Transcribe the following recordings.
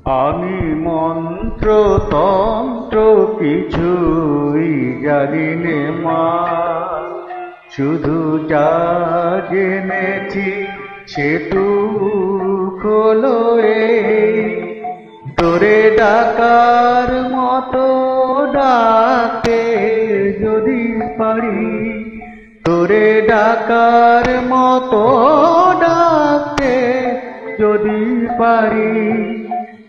আমি মন্ত্র তন্ত্র কিছুই জানি নে মা, শুধু যা জেনেছি সেটুকু হলো এই, তোরে ডাকার মতো ডাকতে যদি পারি, তোরে ডাকার মতো ডাকতে যদি পারি,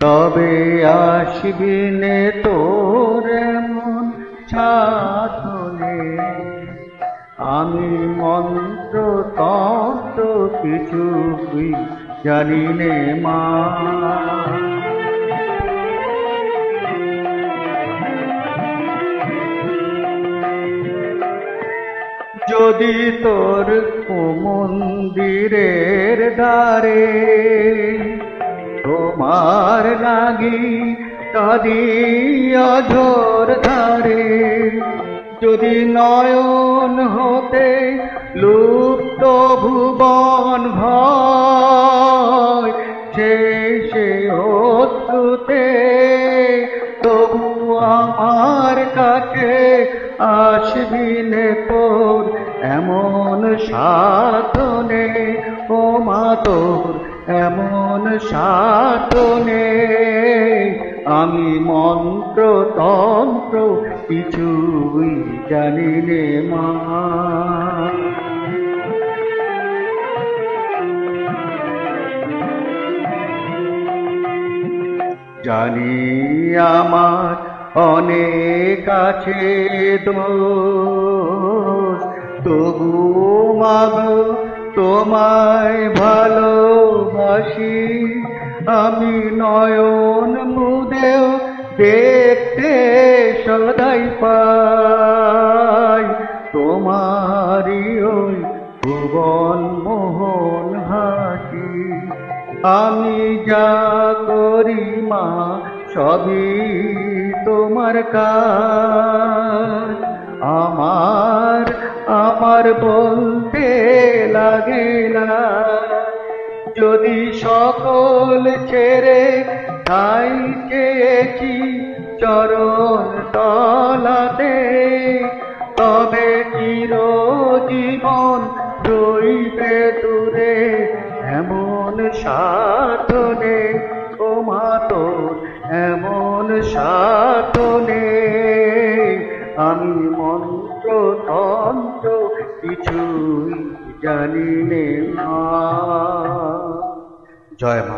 তবে আসবি নে তোর এমন সাধনে। আমি মন্ত্র তন্ত্র কিছুই জানি নে মা। যদি তোর মন্দিরের দ্বারে তোমার লাগি কাঁদি অঝোর ধারে, যদি নয়ন হতে লুপ্ত ভুবন ভয় শেষে অশ্রুতে, তবু আমার কাছে আসবি নে তোর এমন সাধনে। ও মা তোর এমন সাধনে, আমি মন্ত্র তন্ত্র কিছুই জানি নে মা। জানি আমার অনেক আছে দোষ, তবু মাগো তোমায় ভালোবাসি, আমি নয়ন মুদেও দেখতে সদাই পাই তোমারি ওই ভুবন মোহন হাসি। আমি যা করি মা সবই তোমার কাজ, আমার আমার বলতে লাগে না। যদি সকল ছেড়ে ঠাই চেয়েছি চরণ তলাতে, তবে চিরজীবন রইবে দূরে এমন সাধনে। ও মা তোর এমন সাধনে, আমি মন্ত্র তন্ত্র কিছুই জানি নে মা। জয় মা।